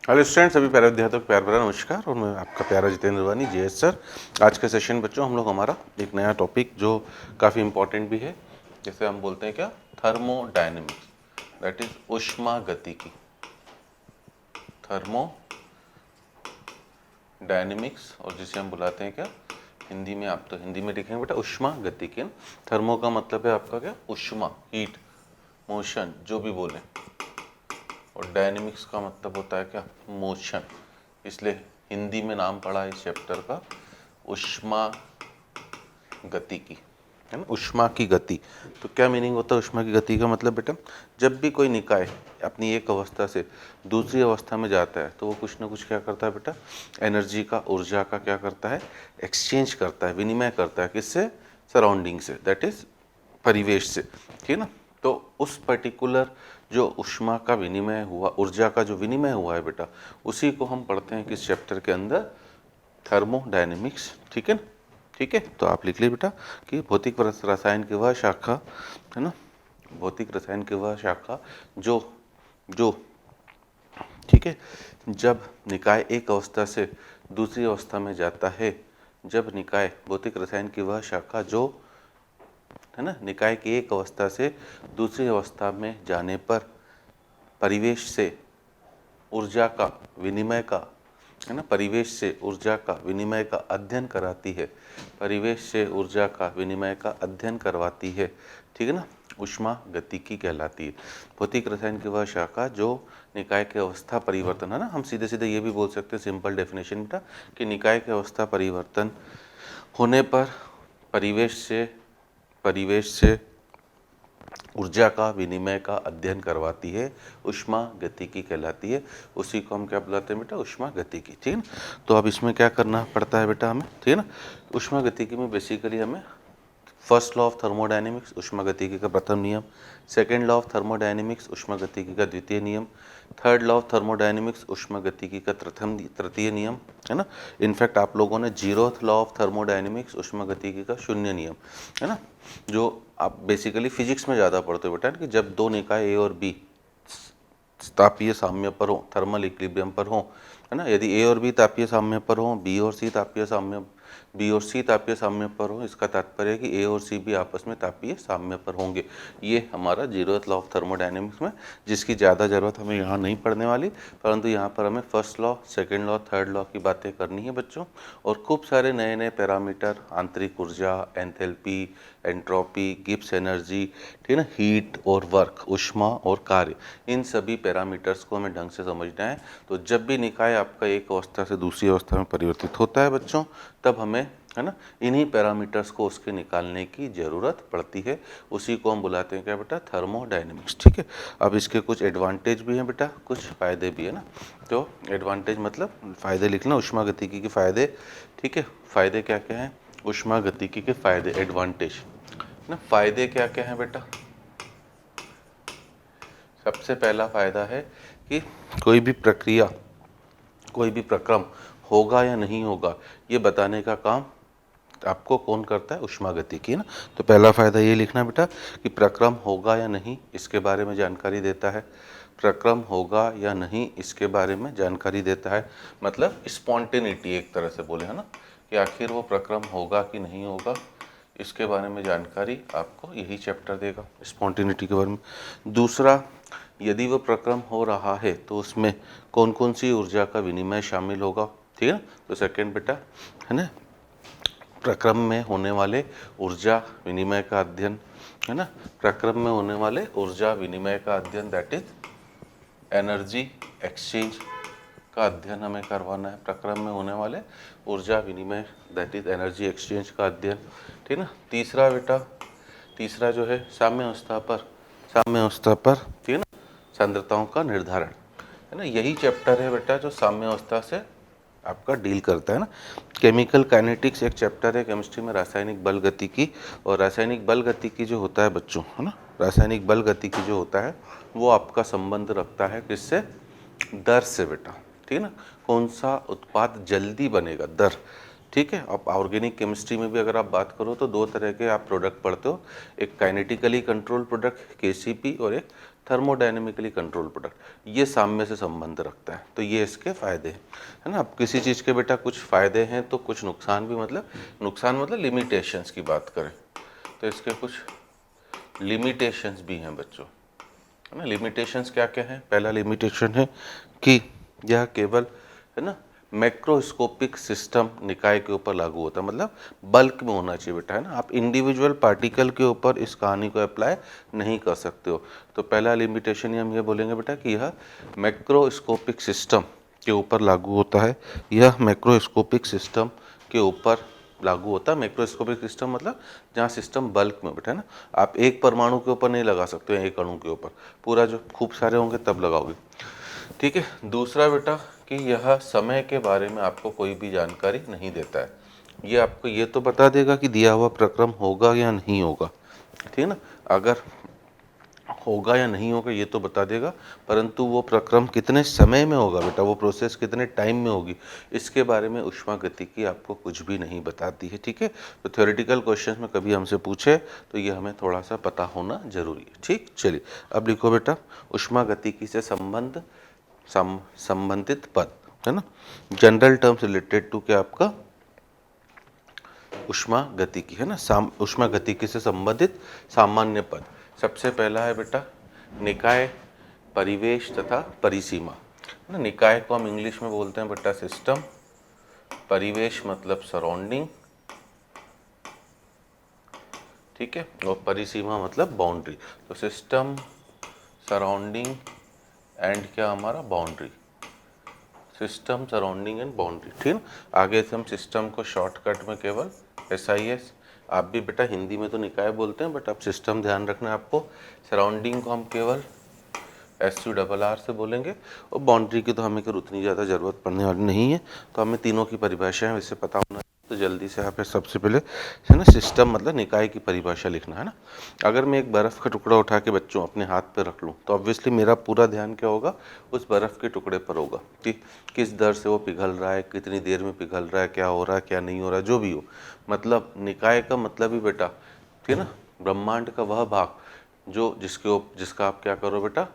Hello student, सभी प्यारे विद्यार्थियों को प्यार भरा नमस्कार। और मैं आपका प्यारा जितेंद्र वानी जीएस सर। आज के सेशन बच्चों हम लोग हमारा एक नया टॉपिक जो काफ़ी इम्पोर्टेंट भी है, जैसे हम बोलते हैं क्या, थर्मोडायनेमिक्स, दैट इज ऊष्मागतिकी। थर्मोडायनेमिक्स, और जिसे हम बुलाते हैं क्या हिंदी में, आप तो हिंदी में लिखेंगे बेटा ऊष्मागतिकी। थर्मो का मतलब है आपका क्या, ऊष्मा, हीट, मोशन, जो भी बोले, और डायनेमिक्स का मतलब होता है क्या, मोशन। इसलिए हिंदी में नाम पड़ा है इस चैप्टर का ऊष्मा गतिकी, है ना, ऊष्मा की गति। तो क्या मीनिंग होता है ऊष्मा की गति का? मतलब बेटा, जब भी कोई निकाय अपनी एक अवस्था से दूसरी अवस्था में जाता है तो वो कुछ ना कुछ क्या करता है बेटा, एनर्जी का, ऊर्जा का क्या करता है, एक्सचेंज करता है, विनिमय करता है। किससे? सराउंडिंग से, दैट इज परिवेश से, ठीक है ना। तो उस पर्टिकुलर जो ऊष्मा का विनिमय हुआ, ऊर्जा का जो विनिमय हुआ है बेटा, उसी को हम पढ़ते हैं किस चैप्टर के अंदर, थर्मोडायनेमिक्स। ठीक है ना, ठीक है। तो आप लिख लीजिए बेटा कि भौतिक रसायन की वह शाखा, है ना, भौतिक रसायन की वह शाखा जो जो ठीक है, जब निकाय एक अवस्था से दूसरी अवस्था में जाता है, जब निकाय, भौतिक रसायन की वह शाखा जो, है ना, निकाय की एक अवस्था से दूसरी अवस्था में जाने पर परिवेश से ऊर्जा का विनिमय का, है ना, परिवेश से ऊर्जा का विनिमय का अध्ययन कराती है, परिवेश से ऊर्जा का विनिमय का अध्ययन करवाती है, ठीक है ना, ऊष्मा गतिकी कहलाती है। भौतिक रसायन की वह शाखा जो निकाय के अवस्था परिवर्तन, है ना, हम सीधे सीधे ये भी बोल सकते हैं सिंपल डेफिनेशन बेटा कि निकाय के अवस्था परिवर्तन होने पर परिवेश से ऊर्जा का विनिमय का अध्ययन करवाती है, ऊष्मा गतिकी कहलाती है। उसी को हम क्या बुलाते हैं बेटा, ऊष्मा गतिकी, ठीक है ना। तो अब इसमें क्या करना पड़ता है बेटा हमें, ठीक है ना। ऊष्मा गतिकी में बेसिकली हमें फर्स्ट लॉ ऑफ थर्मोडायनेमिक्स, ऊष्मागतिकी का प्रथम नियम, सेकेंड लॉ ऑफ थर्मोडायनेमिक्स, ऊष्मागतिकी का द्वितीय नियम, थर्ड लॉ ऑफ थर्मोडायनेमिक्स, ऊष्मागतिकी का तृतीय नियम, है ना। इनफैक्ट आप लोगों ने जीरोथ लॉ ऑफ थर्मोडायनेमिक्स, ऊष्मागतिकी का शून्य नियम, है ना, जो आप बेसिकली फिजिक्स में ज़्यादा पढ़ते हो बेटा, कि जब दो निकाय ए और बी तापीय साम्य पर हो, थर्मल इक्विलिब्रियम पर हो, है ना, यदि ए और बी तापीय साम्य पर हो, बी और सी तापीय साम्य पर हो, इसका तात्पर्य है कि ए और सी भी आपस में तापीय साम्य पर होंगे। ये हमारा जीरोथ लॉ ऑफ थर्मोडायनेमिक्स में, जिसकी ज़्यादा ज़रूरत हमें यहाँ नहीं पढ़ने वाली, परंतु यहाँ पर हमें first law, second law, third law की बातें करनी है बच्चों। और खूब सारे नए नए पैरामीटर, आंतरिक ऊर्जा, एंथैल्पी, एंट्रोपी, गिब्स एनर्जी, ठीक है ना, हीट और वर्क, ऊष्मा और कार्य, इन सभी पैरामीटर्स को हमें ढंग से समझना है। तो जब भी निकाय आपका एक अवस्था से दूसरी अवस्था में परिवर्तित होता है बच्चों, तब हमें, है ना, इन्हीं पैरामीटर्स को उसके निकालने की ज़रूरत पड़ती है। उसी को हम बुलाते हैं क्या बेटा, थर्मोडायनेमिक्स, ठीक है। अब इसके कुछ एडवांटेज भी हैं बेटा, कुछ फ़ायदे भी है ना। तो एडवांटेज मतलब फ़ायदे लिखना, ऊष्मागतिकी के फ़ायदे, ठीक है। फ़ायदे क्या क्या हैं, ऊष्मागतिकी के फ़ायदे, एडवांटेज ना। फ़ायदे क्या क्या हैं बेटा? सबसे पहला फ़ायदा है कि कोई भी प्रक्रिया, कोई भी प्रक्रम होगा या नहीं होगा, ये बताने का काम आपको कौन करता है, ऊष्मागतिकी, है ना। तो पहला फ़ायदा ये लिखना बेटा कि प्रक्रम होगा या नहीं, इसके बारे में जानकारी देता है। प्रक्रम होगा या नहीं, इसके बारे में जानकारी देता है, मतलब स्पॉन्टेनिटी एक तरह से बोले, है ना, कि आखिर वो प्रक्रम होगा कि नहीं होगा, इसके बारे में जानकारी आपको यही चैप्टर देगा, स्पॉन्टेनिटी के बारे में। दूसरा, यदि वो प्रक्रम हो रहा है तो उसमें कौन कौन सी ऊर्जा का विनिमय शामिल होगा, ठीक है। तो सेकेंड बेटा, है ना, प्रक्रम में होने वाले ऊर्जा विनिमय का अध्ययन, है ना, प्रक्रम में होने वाले ऊर्जा विनिमय का अध्ययन, दैट इज एनर्जी एक्सचेंज का अध्ययन हमें करवाना है। प्रक्रम में होने वाले ऊर्जा विनिमय, दैट इज एनर्जी एक्सचेंज का अध्ययन, ठीक है ना। तीसरा बेटा, तीसरा जो है साम्य अवस्था पर, ठीक है ना, सांद्रताओं का निर्धारण, है ना। यही चैप्टर है बेटा जो साम्य अवस्था से आपका डील करता है ना। केमिकल काइनेटिक्स एक चैप्टर है केमिस्ट्री में, रासायनिक बल गतिकी। और रासायनिक बल गतिकी जो होता है बच्चों, है ना, रासायनिक बल गतिकी जो होता है वो आपका संबंध रखता है किससे, दर से बेटा, ठीक है ना। कौन सा उत्पाद जल्दी बनेगा, दर, ठीक है। अब ऑर्गेनिक केमिस्ट्री में भी अगर आप बात करो तो दो तरह के आप प्रोडक्ट पढ़ते हो, एक काइनेटिकली कंट्रोल प्रोडक्ट केसीपी और एक थर्मोडायनेमिकली कंट्रोल प्रोडक्ट। ये साम्य से संबंध रखता है, तो ये इसके फायदे हैं, है ना। अब किसी चीज़ के बेटा कुछ फायदे हैं तो कुछ नुकसान भी, मतलब नुकसान मतलब लिमिटेशंस की बात करें तो इसके कुछ लिमिटेशंस भी हैं बच्चों, है ना। लिमिटेशंस क्या क्या हैं? पहला लिमिटेशन है कि यह केवल, है ना, मैक्रोस्कोपिक सिस्टम निकाय के ऊपर लागू होता है, मतलब बल्क में होना चाहिए बेटा, है ना। आप इंडिविजुअल पार्टिकल के ऊपर इस कहानी को अप्लाई नहीं कर सकते हो। तो पहला लिमिटेशन हम ये बोलेंगे बेटा कि यह मैक्रोस्कोपिक सिस्टम के ऊपर लागू होता है, यह मैक्रोस्कोपिक सिस्टम के ऊपर लागू होता है। मैक्रोस्कोपिक सिस्टम मतलब जहाँ सिस्टम बल्क में बेटा, है ना। आप एक परमाणु के ऊपर नहीं लगा सकते हो, एक अणु के ऊपर, पूरा जो खूब सारे होंगे तब लगाओगे, ठीक है। दूसरा बेटा कि यह समय के बारे में आपको कोई भी जानकारी नहीं देता है, ये आपको ये तो बता देगा कि दिया हुआ प्रक्रम होगा या नहीं होगा, ठीक है ना। अगर होगा या नहीं होगा ये तो बता देगा, परंतु वो प्रक्रम कितने समय में होगा बेटा, वो प्रोसेस कितने टाइम में होगी, इसके बारे में ऊष्मागतिकी आपको कुछ भी नहीं बताती है, ठीक है। तो थ्योरेटिकल क्वेश्चन में कभी हमसे पूछे तो ये हमें थोड़ा सा पता होना जरूरी है, ठीक। चलिए अब लिखो बेटा ऊष्मागतिकी से संबंधित पद, है ना। जनरल टर्म्स रिलेटेड टू क्या आपका ऊष्मागतिकी, है ना। ऊष्मागतिकी से संबंधित सामान्य पद, सबसे पहला है बेटा निकाय, परिवेश तथा परिसीमा, है ना। निकाय को हम इंग्लिश में बोलते हैं बेटा सिस्टम, परिवेश मतलब सराउंडिंग, ठीक है, और परिसीमा मतलब बाउंड्री। तो सिस्टम, सराउंडिंग एंड क्या हमारा boundary, system, surrounding and boundary, ठीक है। आगे से हम सिस्टम को शॉर्टकट में केवल SIS, आप भी बेटा हिंदी में तो निकाय बोलते हैं बट आप सिस्टम ध्यान रखना है आपको। सराउंडिंग को हम केवल SURR से बोलेंगे, और बाउंड्री की तो हमें कर उतनी ज़्यादा ज़रूरत पड़ने वाली नहीं है, तो हमें तीनों की परिभाषाएं वैसे पता होना। तो जल्दी से आप सबसे पहले, है ना, सिस्टम मतलब निकाय की परिभाषा लिखना, है ना। अगर मैं एक बर्फ़ का टुकड़ा उठा के बच्चों अपने हाथ पे रख लूँ तो ऑब्वियसली मेरा पूरा ध्यान क्या होगा, उस बर्फ़ के टुकड़े पर होगा कि किस दर से वो पिघल रहा है, कितनी देर में पिघल रहा है, क्या हो रहा है क्या नहीं हो रहा है, जो भी हो। मतलब निकाय का मतलब ही बेटा, ठीक है ना, ब्रह्मांड का वह भाग जो जिसका आप क्या करो बेटा,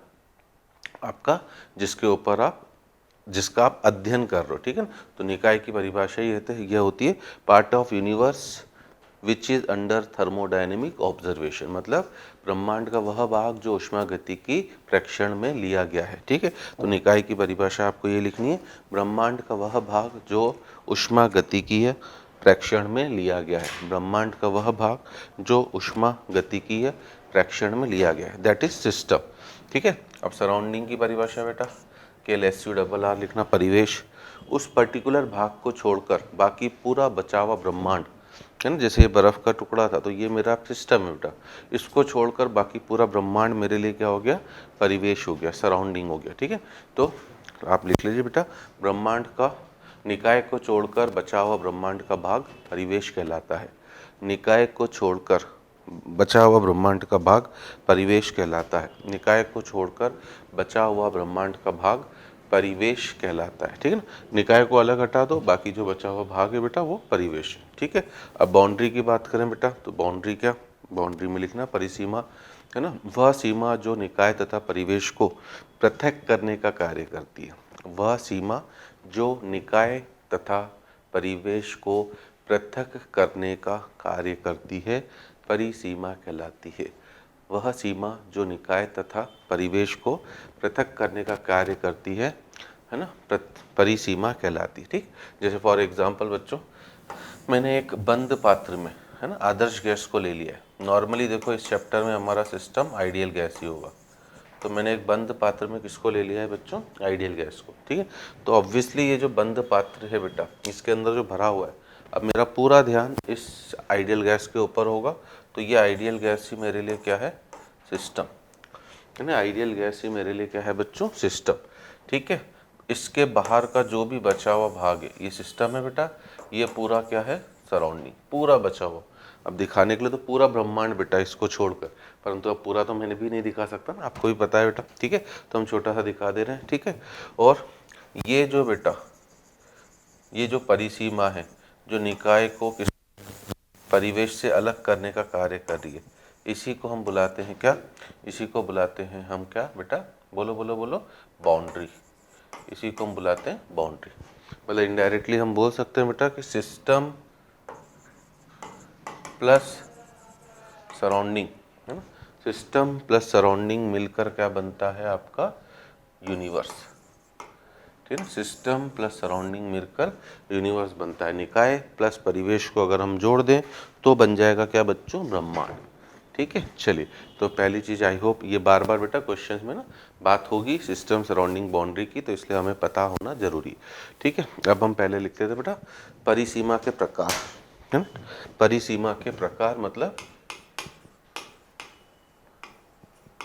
आपका जिसके ऊपर आप जिसका आप अध्ययन कर रहे हो, ठीक है ना। तो निकाय की परिभाषा ये होती है part of universe which is under thermodynamic observation, मतलब ब्रह्मांड का वह भाग जो ऊष्मागतिकी प्रेक्षण में लिया गया है, ठीक है। तो निकाय की परिभाषा आपको ये लिखनी है, ब्रह्मांड का वह भाग जो ऊष्मागतिकीय प्रेक्षण में लिया गया है, ब्रह्मांड का वह भाग जो ऊष्मागतिकीय प्रेक्षण में लिया गया है, दैट इज सिस्टम, ठीक है। अब सराउंडिंग की परिभाषा बेटा केवल SURR लिखना, परिवेश, उस पर्टिकुलर भाग को छोड़कर बाकी पूरा बचा हुआ ब्रह्मांड, है ना। जैसे ये बर्फ़ का टुकड़ा था तो ये मेरा सिस्टम है बेटा, इसको छोड़कर बाकी पूरा ब्रह्मांड मेरे लिए क्या हो गया, परिवेश हो गया, सराउंडिंग हो गया, ठीक है। तो आप लिख लीजिए बेटा ब्रह्मांड का निकाय को छोड़कर बचा हुआ ब्रह्मांड का भाग परिवेश कहलाता है, निकाय को छोड़कर बचा हुआ ब्रह्मांड का भाग परिवेश कहलाता है, निकाय को छोड़कर बचा हुआ ब्रह्मांड का भाग परिवेश कहलाता है, ठीक है ना। निकाय को अलग हटा दो, बाकी जो बचा हुआ भाग है बेटा वो परिवेश, ठीक है। अब बाउंड्री की बात करें बेटा तो बाउंड्री क्या, बाउंड्री में लिखना परिसीमा, है ना, वह सीमा जो निकाय तथा परिवेश को पृथक करने का कार्य करती है, वह सीमा जो निकाय तथा परिवेश को पृथक करने का कार्य करती है परिसीमा कहलाती है, वह सीमा जो निकाय तथा परिवेश को पृथक करने का कार्य करती है ना, परिसीमा कहलाती है, ठीक। जैसे फॉर एग्जांपल बच्चों मैंने एक बंद पात्र में, है ना, आदर्श गैस को ले लिया है। नॉर्मली देखो इस चैप्टर में हमारा सिस्टम आइडियल गैस ही होगा, तो मैंने एक बंद पात्र में किसको ले लिया है बच्चों, आइडियल गैस को, ठीक है। तो ऑब्वियसली ये जो बंद पात्र है बेटा इसके अंदर जो भरा हुआ है, अब मेरा पूरा ध्यान इस आइडियल गैस के ऊपर होगा, तो ये आइडियल गैस ही मेरे लिए क्या है, सिस्टम, है ना। आइडियल गैस ही मेरे लिए क्या है बच्चों, सिस्टम, ठीक है। इसके बाहर का जो भी बचा हुआ भाग है ये सिस्टम है बेटा, ये पूरा क्या है, सराउंडिंग, पूरा बचा हुआ। अब दिखाने के लिए तो पूरा ब्रह्मांड बेटा इसको छोड़कर, परंतु अब पूरा तो मैंने भी नहीं दिखा सकता ना, आपको भी पता है बेटा, ठीक है। तो हम छोटा सा दिखा दे रहे हैं, ठीक है। और ये जो बेटा ये जो परिसीमा है जो निकाय को किस परिवेश से अलग करने का कार्य कर रही है, इसी को हम बुलाते हैं क्या? इसी को बुलाते हैं हम क्या बेटा? बोलो बोलो बोलो, बाउंड्री। इसी को हम बुलाते हैं बाउंड्री। मतलब इनडायरेक्टली हम बोल सकते हैं बेटा कि सिस्टम प्लस सराउंडिंग, है ना, सिस्टम प्लस सराउंडिंग मिलकर क्या बनता है आपका? यूनिवर्स। ठीक है, सिस्टम प्लस सराउंडिंग मिलकर यूनिवर्स बनता है। निकाय प्लस परिवेश को अगर हम जोड़ दें तो बन जाएगा क्या बच्चों? ब्रह्मांड। ठीक है, चलिए। तो पहली चीज़, आई होप ये बार बार बेटा क्वेश्चंस में ना बात होगी सिस्टम सराउंडिंग बाउंड्री की, तो इसलिए हमें पता होना जरूरी। ठीक है, अब हम पहले लिखते थे बेटा परिसीमा के प्रकार, है ना। परिसीमा के प्रकार मतलब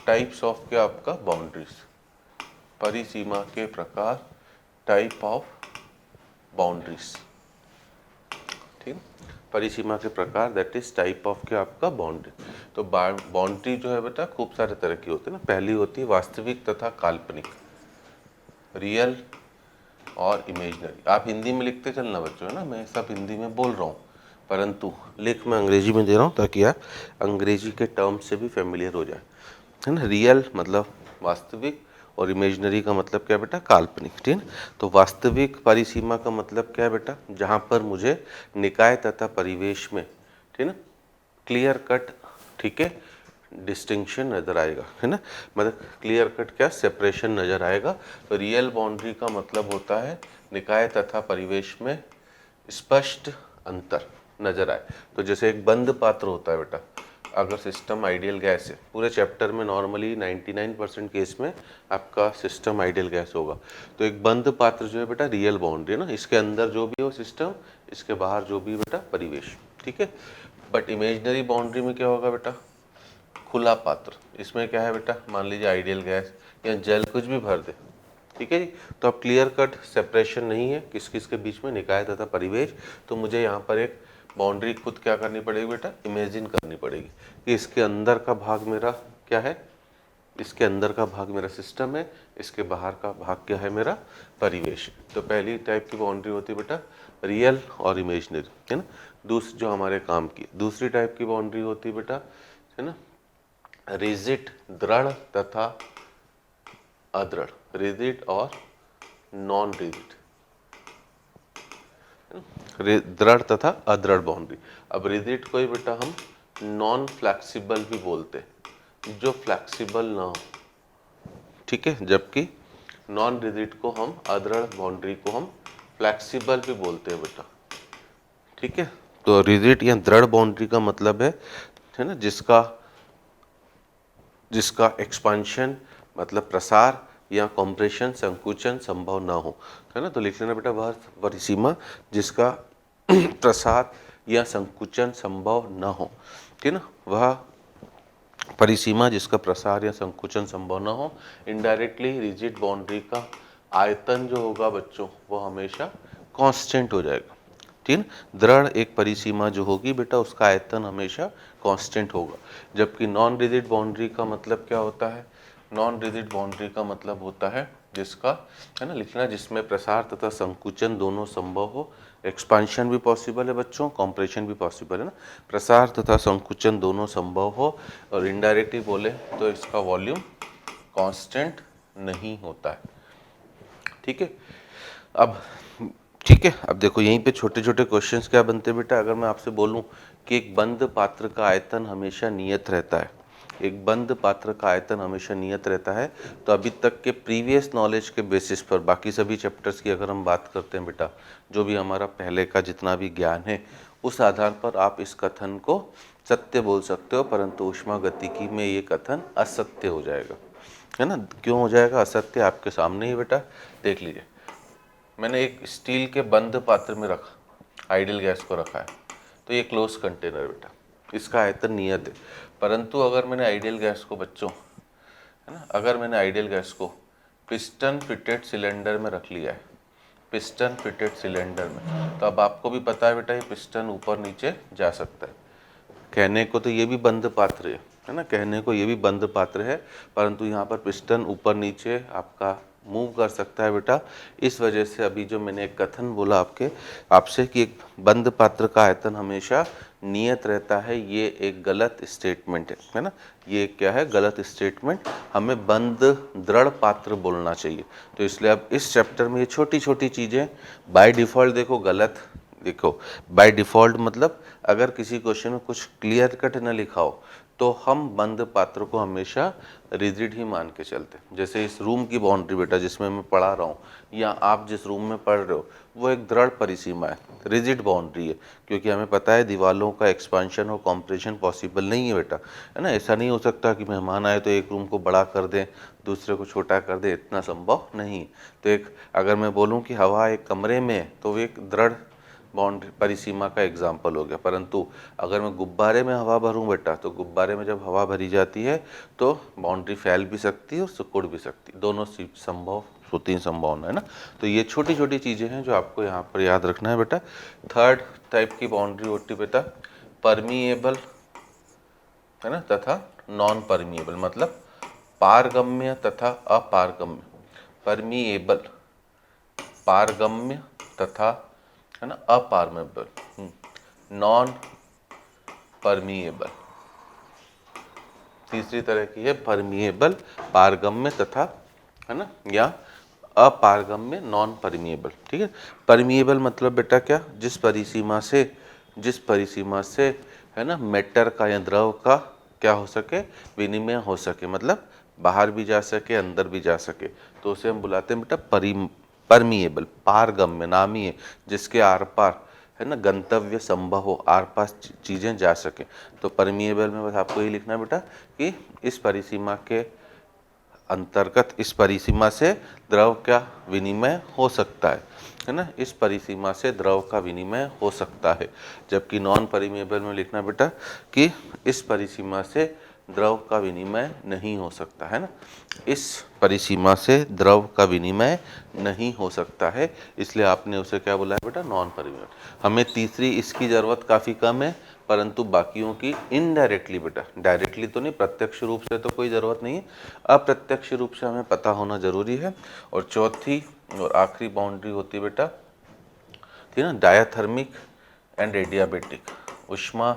टाइप्स ऑफ क्या आपका? बाउंड्रीज। परिसीमा के प्रकार, टाइप ऑफ बाउंड्रीज। ठीक, परिसीमा के प्रकार दैट इज टाइप ऑफ क्या आपका? बाउंड्री। तो बाउंड्री जो है बेटा खूब सारे तरह की होती है ना। पहली होती है वास्तविक तथा काल्पनिक, रियल और इमेजिनरी। आप हिंदी में लिखते चलना बच्चों, है ना, मैं सब हिंदी में बोल रहा हूँ, परंतु लिख मैं अंग्रेजी में दे रहा हूँ ताकि आप अंग्रेजी के टर्म से भी फेमिलियर हो जाए, है ना। रियल मतलब वास्तविक और इमेजिनरी का मतलब क्या बेटा? काल्पनिक। ठीक है, तो वास्तविक परिसीमा का मतलब क्या है बेटा? जहाँ पर मुझे निकाय तथा परिवेश में, ठीक है ना, क्लियर कट, ठीक है, डिस्टिंक्शन नज़र आएगा, है ना, मतलब क्लियर कट क्या? सेपरेशन नज़र आएगा। तो रियल बाउंड्री का मतलब होता है निकाय तथा परिवेश में स्पष्ट अंतर नज़र आए। तो जैसे एक बंद पात्र होता है बेटा, अगर सिस्टम आइडियल गैस है, पूरे चैप्टर में नॉर्मली 99% केस में आपका सिस्टम आइडियल गैस होगा, तो एक बंद पात्र जो है बेटा रियल बाउंड्री है ना, इसके अंदर जो भी हो सिस्टम, इसके बाहर जो भी बेटा परिवेश। ठीक है, बट इमेजिनरी बाउंड्री में क्या होगा बेटा? खुला पात्र। इसमें क्या है बेटा? मान लीजिए आइडियल गैस या जल कुछ भी भर दे, ठीक है जी, तो अब क्लियर कट सेपरेशन नहीं है किस किस के बीच में, निकाय तथा परिवेश। तो मुझे यहाँ पर एक बाउंड्री खुद क्या करनी पड़ेगी बेटा? इमेजिन करनी पड़ेगी कि इसके अंदर का भाग मेरा क्या है? इसके अंदर का भाग मेरा सिस्टम है, इसके बाहर का भाग क्या है? मेरा परिवेश। तो पहली टाइप की बाउंड्री होती है बेटा रियल और इमेजिनरी, है ना। दूसरी जो हमारे काम की दूसरी टाइप की बाउंड्री होती है बेटा, है ना, रिजिड, दृढ़ तथा अदृढ़, रिजिड और नॉन रिजिड, दृढ़ तथा अदृढ़ बाउंड्री। अब रिजिड को ही बेटा हम नॉन फ्लैक्सिबल भी बोलते हैं, जो फ्लैक्सिबल ना हो, ठीक है, जबकि नॉन रिजिड को हम, अदृढ़ बाउंड्री को हम फ्लैक्सिबल भी बोलते हैं बेटा। ठीक है, तो रिजिड या दृढ़ बाउंड्री का मतलब है ना, जिसका एक्सपांशन मतलब प्रसार या कॉम्प्रेशन संकुचन संभव ना हो, है ना। तो लिख लेना बेटा वह परिसीमा जिसका प्रसार या संकुचन संभव ना हो, ठीक है ना, वह परिसीमा जिसका प्रसार या संकुचन संभव ना हो। इनडायरेक्टली रिजिड बाउंड्री का आयतन जो होगा बच्चों वो हमेशा कांस्टेंट हो जाएगा। ठीक है, दृढ़ एक परिसीमा जो होगी बेटा उसका आयतन हमेशा कांस्टेंट होगा, जबकि नॉन रिजिड बाउंड्री का मतलब क्या होता है? नॉन रिजिड बाउंड्री का मतलब होता है जिसका, है ना, लिखना, जिसमें प्रसार तथा संकुचन दोनों संभव हो। एक्सपांशन भी पॉसिबल है बच्चों, कॉम्प्रेशन भी पॉसिबल है ना, प्रसार तथा संकुचन दोनों संभव हो। और इनडायरेक्टली बोले तो इसका वॉल्यूम कांस्टेंट नहीं होता है। ठीक है, अब ठीक है, अब देखो यहीं पे छोटे छोटे क्वेश्चंस क्या बनते हैं बेटा? अगर मैं आपसे बोलूं कि एक बंद पात्र का आयतन हमेशा नियत रहता है, एक बंद पात्र का आयतन हमेशा नियत रहता है, तो अभी तक के प्रीवियस नॉलेज के बेसिस पर बाकी सभी चैप्टर्स की अगर हम बात करते हैं बेटा, जो भी हमारा पहले का जितना भी ज्ञान है, उस आधार पर आप इस कथन को सत्य बोल सकते हो, परंतु ऊष्मागतिकी में ये कथन असत्य हो जाएगा, है ना। क्यों हो जाएगा असत्य? आपके सामने ही बेटा देख लीजिए, मैंने एक स्टील के बंद पात्र में रखा, आइडियल गैस को रखा है, तो ये क्लोज कंटेनर बेटा, इसका आयतन नियत है। परंतु अगर मैंने आइडियल गैस को बच्चों, है ना, अगर मैंने आइडियल गैस को पिस्टन फिटेड सिलेंडर में रख लिया है, पिस्टन फिटेड सिलेंडर में, तो अब आपको भी पता है बेटा ये पिस्टन ऊपर नीचे जा सकता है। कहने को तो ये भी बंद पात्र है ना, कहने को ये भी बंद पात्र है, परंतु यहाँ पर पिस्टन ऊपर नीचे आपका मूव कर सकता है बेटा। इस वजह से अभी जो मैंने एक कथन बोला आपसे कि एक बंद पात्र का आयतन हमेशा नियत रहता है, ये एक गलत स्टेटमेंट है ना। ये क्या है? गलत स्टेटमेंट। हमें बंद दृढ़ पात्र बोलना चाहिए। तो इसलिए अब इस चैप्टर में ये छोटी छोटी चीज़ें बाय डिफ़ॉल्ट देखो गलत, देखो बाय डिफ़ॉल्ट मतलब अगर किसी क्वेश्चन में कुछ क्लियर कट न लिखा हो तो हम बंद पात्र को हमेशा रिजिड ही मान के चलते हैं। जैसे इस रूम की बाउंड्री बेटा जिसमें मैं पढ़ा रहा हूँ, या आप जिस रूम में पढ़ रहे हो, वो एक दृढ़ परिसीमा है, रिजिड बाउंड्री है, क्योंकि हमें पता है दीवारों का एक्सपांशन और कॉम्प्रेशन पॉसिबल नहीं है बेटा, है ना। ऐसा नहीं हो सकता कि मेहमान आए तो एक रूम को बड़ा कर दें दूसरे को छोटा कर दें, इतना संभव नहीं। तो एक अगर मैं बोलूँ कि हवा एक कमरे में है तो वो एक दृढ़ बाउंड्री परिसीमा का एग्जाम्पल हो गया। परंतु अगर मैं गुब्बारे में हवा भरूं बेटा, तो गुब्बारे में जब हवा भरी जाती है तो बाउंड्री फैल भी सकती है और सिकुड़ भी सकती है, दोनों संभव होती हैं, संभावना है ना। तो ये छोटी छोटी चीज़ें हैं जो आपको यहाँ पर याद रखना है बेटा। थर्ड टाइप की बाउंड्री होती है बेटा परमिएबल, है ना, तथा नॉन परमिएबल, मतलब पारगम्य तथा अपारगम्य। परमिएबल पारगम्य तथा, है ना, अपारमेबल, नॉन परमिएबल। तीसरी तरह की है परमिएबल पारगम्य तथा, है ना, या अपारगम्य नॉन परमिएबल। ठीक है। परमिएबल मतलब बेटा क्या? जिस परिसीमा से है ना मैटर का या द्रव का क्या हो सके? विनिमय हो सके, मतलब बाहर भी जा सके अंदर भी जा सके, तो उसे हम बुलाते हैं बेटा परमिएबल। पारगम्य नाम ही है जिसके आर पार, है ना, गंतव्य संभव हो, आर पास चीज़ें जा सके। तो परमिएबल में बस आपको ये लिखना है बेटा कि इस परिसीमा के अंतर्गत, इस परिसीमा से द्रव का विनिमय हो सकता है ना, इस परिसीमा से द्रव का विनिमय हो सकता है। जबकि नॉन परमिएबल में लिखना बेटा कि इस परिसीमा से द्रव का विनिमय नहीं हो सकता, है ना, इस परिसीमा से द्रव का विनिमय नहीं हो सकता है, इसलिए आपने उसे क्या बोला है बेटा? Non permeable. हमें तीसरी इसकी ज़रूरत काफ़ी कम है, परंतु बाकियों की इनडायरेक्टली बेटा, डायरेक्टली तो नहीं, प्रत्यक्ष रूप से तो कोई ज़रूरत नहीं है, अप्रत्यक्ष रूप से हमें पता होना ज़रूरी है। और चौथी और आखिरी बाउंड्री होती है बेटा, ठीक है ना, डायाथर्मिक एंड एडियाबेटिक, ऊष्मा